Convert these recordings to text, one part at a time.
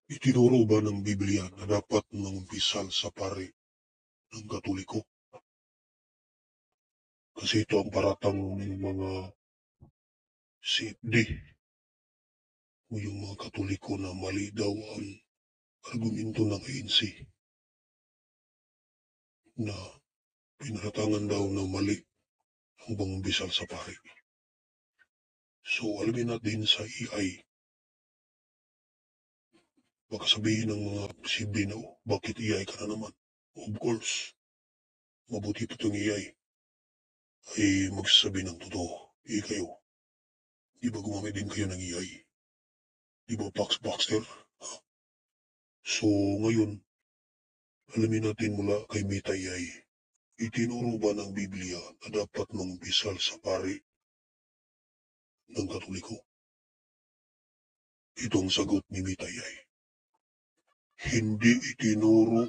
Itinuro ba ng Biblia na dapat mangumpisal sa pari ng Katoliko? Kasi ito ang paratang ng mga CFD o yung mga Katoliko na mali daw ang argumento ng ANC na pinaratangan daw na mali ang pangumbisal sa pari. So alamin natin sa AI, baka sabihin ng mga CFD na, bakit AI ka na naman? Of course, mabuti pa itong AI ay magsasabi ng totoo. Kayo, di ba gumamit din kayo ng AI? Di ba Baxter? So ngayon, alamin natin mula kay Meta AI, itinuro ba ng Biblia na dapat mangumpisal sa pari ng Katoliko? Ito ang sagot ni Meta AI. Hindi itinuro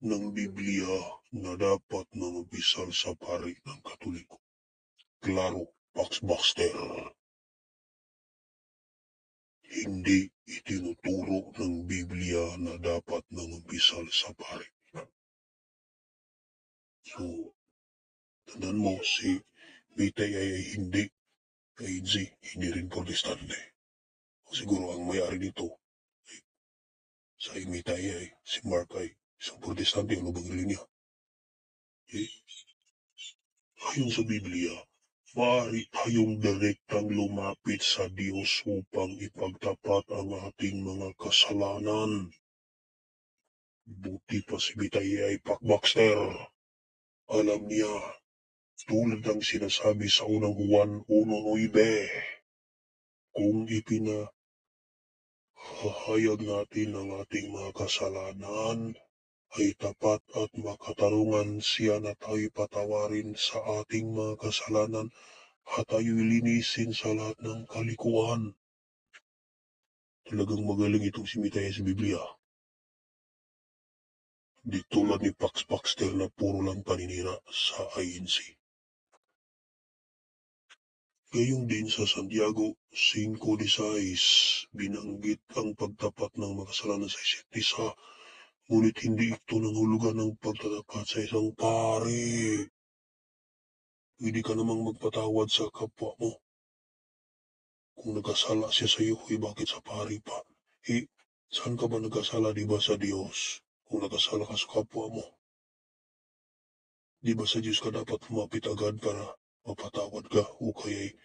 ng Biblia na dapat mangumpisal sa pari ng Katoliko. Klaro, Baxter. Hindi itinuturo ng Biblia na dapat mangumpisal sa pari. So, tandaan mo, si Meta AI ay hindi ANC, hindi rin protestante. O siguro ang may-ari nito sa Meta AI, si Mark ay isang protestante, ano bang niya? Ayon sa Biblia, maaari tayong direktang lumapit sa Diyos upang ipagtapat ang ating mga kasalanan. Buti pa si Meta AI, Baxter. Alam niya, tulad ng sinasabi sa unang Juan 1:9, kung ipinahayag natin ang ating mga kasalanan, ay tapat at makatarungan siya na tayo patawarin sa ating mga kasalanan at tayo linisin sa lahat ng kalikuan. Talagang magaling itong si Mitaya sa Biblia. Di tulad ni Baxter na puro lang paninira sa INC. Gayong din sa Santiago 5:16, binanggit ang pagtapat ng makasalanan sa isa't isa, ngunit hindi ito nangulugan ng pagtatapat sa isang pari. Hindi ka namang magpatawad sa kapwa mo. Kung nagkasala siya sa iyo, bakit sa pari pa? Saan ka ba nagkasala, di ba sa Diyos? Kung nagkasala ka sa kapwa mo, di ba sa Diyos ka dapat lumapit agad para mapatawad ka o kaya'y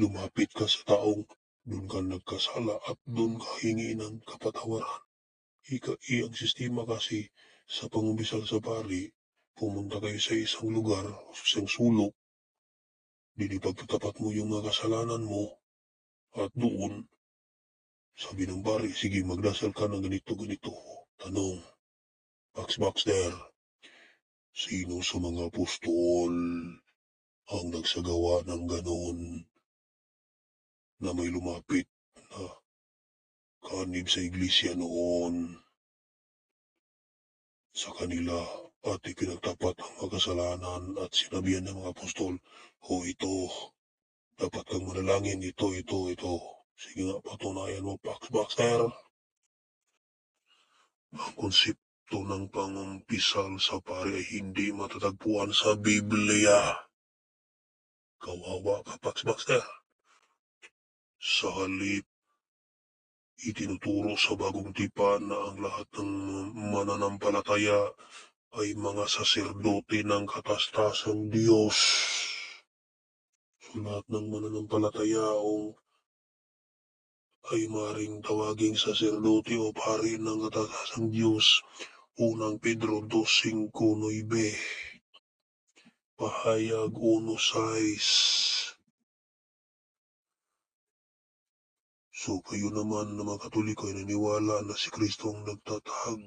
lumapit ka sa taong doon ka nagkasala at doon ka hingi ng kapatawaran. Ang sistema kasi sa pangumbisal sa pari, pumunta kayo sa isang lugar o sa isang sulok, dinipagtatapat mo yung mga kasalanan mo at doon, sabi ng pari, sige magdasal ka ng ganito-ganito. Tanong, Baxter, sino sa mga apostol ang nagsagawa ng ganon na may lumapit na kanib sa iglesia noon sa kanila at ipinagtapat ang mga kasalanan at sinabihan ng mga apostol, o ito, dapat kang manalangin, ito. Sige nga, patunayan mo, Baxter. Ang konsepto ng pangumpisal sa pari ay hindi matatagpuan sa Biblia. Kawawa ka, Baxter. Sa halip, itinuturo sa bagong tipan na ang lahat ng mananampalataya ay mga saserdote ng katastasang Diyos. So lahat ng mananampalataya ay maring tawaging saserdote o pari ng katastasang Diyos. Unang Pedro 2:5, Pahayag 1:6. So kayo naman na mga Katoliko ay naniwala na si Kristo ang nagtatag.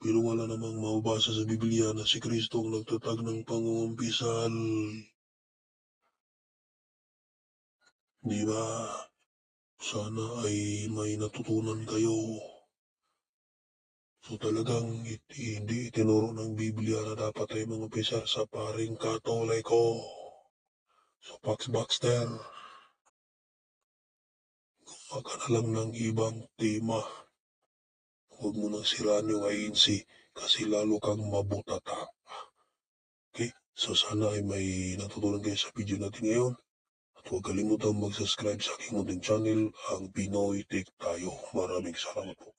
Pero wala namang mababasa sa Biblia na si Kristo ang nagtatag ng pangungumpisal. Di ba? Sana ay may natutunan kayo. So talagang hindi itinuro ng Biblia na dapat ay mangumpisal sa paring Katoliko. So Baxter, gumawa ka na lang ng ibang tema. Huwag mo nang siraan yung INC kasi lalo kang mabutata. Okay? So sana ay may natutunan kayo sa video natin ngayon. At huwag kalimutang mag-subscribe sa aking munting channel, ang Pinoy Tech Tayo. Maraming salamat po.